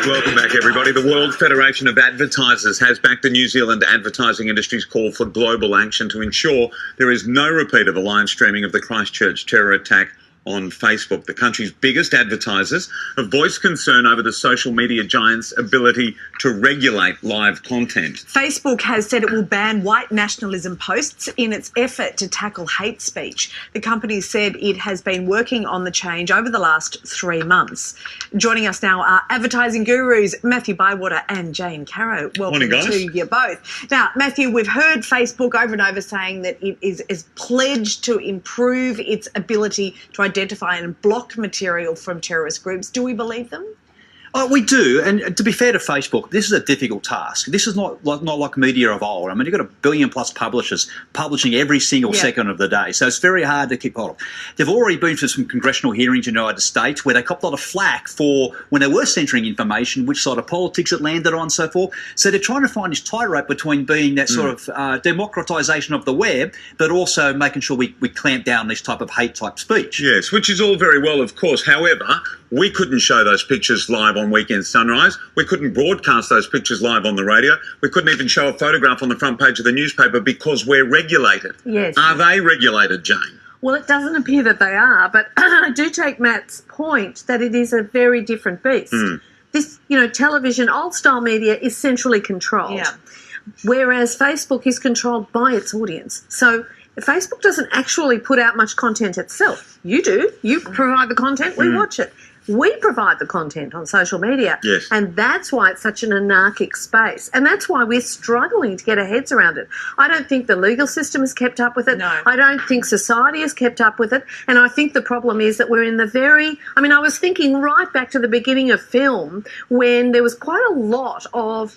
Welcome back, everybody. The World Federation of Advertisers has backed the New Zealand advertising industry's call for global action to ensure there is no repeat of the live streaming of the Christchurch terror attack on Facebook. The country's biggest advertisers have voiced concern over the social media giant's ability to regulate live content. Facebook has said it will ban white nationalism posts in its effort to tackle hate speech. The company said it has been working on the change over the last 3 months. Joining us now are advertising gurus Matthew Bywater and Jane Caro. Welcome Morning, guys. to you both. Now, Matthew, we've heard Facebook over and over saying that it is pledged to improve its ability to identify and block material from terrorist groups. Do we believe them? Oh, we do, and to be fair to Facebook, this is a difficult task. This is not like media of old. I mean, you've got 1 billion plus publishers publishing every single second of the day, so it's very hard to keep hold of. They've already been through some congressional hearings in the United States where they copped a lot of flack for when they were censoring information, which side of politics it landed on, and so forth. So they're trying to find this tightrope between being that sort of democratisation of the web, but also making sure we clamp down this type of hate-type speech. Yes, which is all very well, of course. However, we couldn't show those pictures live on Weekend Sunrise. We couldn't broadcast those pictures live on the radio. We couldn't even show a photograph on the front page of the newspaper because we're regulated. Yes. Are they regulated, Jane? Well, it doesn't appear that they are, but I do take Matt's point that it is a very different beast. This, television, old-style media is centrally controlled, whereas Facebook is controlled by its audience. So Facebook doesn't actually put out much content itself. You do. You provide the content, we watch it. We provide the content on social media, and that's why it's such an anarchic space, and that's why we're struggling to get our heads around it. I don't think the legal system has kept up with it. No. I don't think society has kept up with it, and I think the problem is that we're in the I was thinking right back to the beginning of film when there was quite a lot of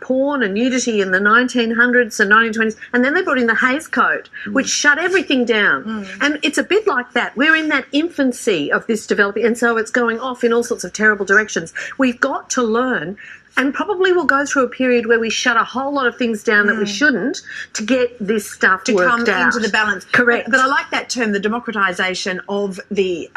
porn and nudity in the 1900s and 1920s, and then they brought in the Hays Code, which shut everything down. And it's a bit like that. We're in that infancy of this developing, and so it's going off in all sorts of terrible directions. We've got to learn, and probably we'll go through a period where we shut a whole lot of things down that we shouldn't to get this stuff To worked come out. into the balance. Correct. But I like that term, the democratisation of the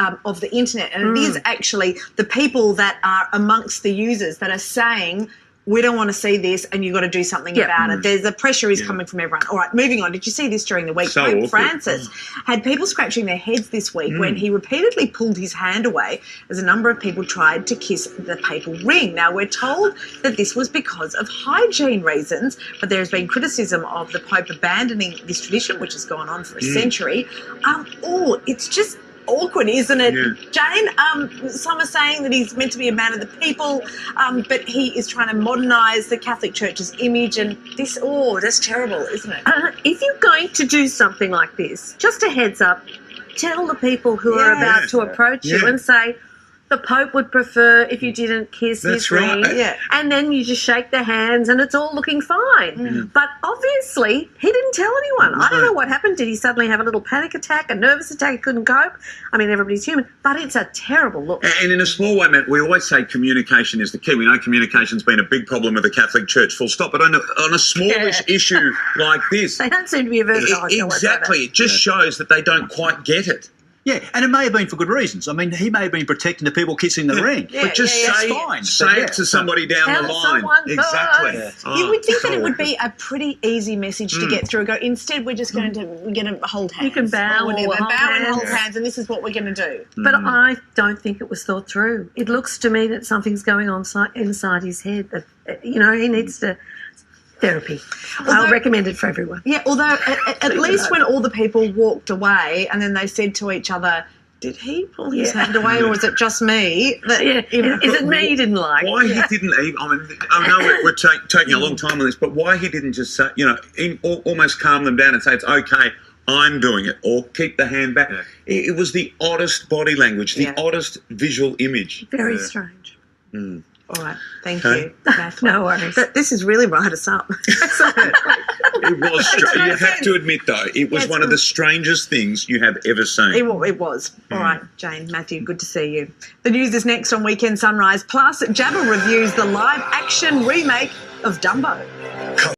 internet. And it is actually the people that are amongst the users that are saying, we don't want to see this and you've got to do something about it. The pressure is coming from everyone. All right, moving on. Did you see this during the week? So Pope awkward. Francis had people scratching their heads this week when he repeatedly pulled his hand away as a number of people tried to kiss the papal ring. Now, we're told that this was because of hygiene reasons, but there has been criticism of the Pope abandoning this tradition, which has gone on for a century. It's just awkward, isn't it? Jane, some are saying that he's meant to be a man of the people, but he is trying to modernise the Catholic Church's image, and that's terrible, isn't it? If you're going to do something like this, just a heads up, tell the people who are about to approach you and say, the Pope would prefer if you didn't kiss his ring. And then you just shake their hands and it's all looking fine. But obviously, he didn't tell anyone. I don't know what happened. Did he suddenly have a little panic attack, a nervous attack, he couldn't cope? I mean, everybody's human, but it's a terrible look. And in a small way, Matt, we always say communication is the key. We know communication's been a big problem with the Catholic Church, full stop. But on a smallish issue like this... They don't seem to be averse to it. Exactly. It just shows that they don't quite get it. Yeah, and it may have been for good reasons. I mean, he may have been protecting the people kissing the ring. But just say it to somebody down Tell the line. someone Exactly. first. You would think that it would be a pretty easy message to get through. Instead, we're just going to hold hands. You can bow or whatever. or hold Bow and hold hands. hands, and this is what we're going to do. But I don't think it was thought through. It looks to me that something's going on inside his head. That he needs to therapy. I'll recommend it for everyone. Yeah, although at least when all the people walked away and then they said to each other, did he pull his hand away or was it just me? Is it me he didn't like? Why he didn't even... I know we're taking a long time on this, but why he didn't just say, almost calm them down and say, it's okay, I'm doing it, or keep the hand back. It was the oddest body language, the oddest visual image. Very strange. All right, thank you, Matthew. No worries. But this has really riled us up. It was strange. You have to admit, though, it was one of the strangest things you have ever seen. It was. All right, Jane, Matthew, good to see you. The news is next on Weekend Sunrise. Plus, Jabba reviews the live-action remake of Dumbo.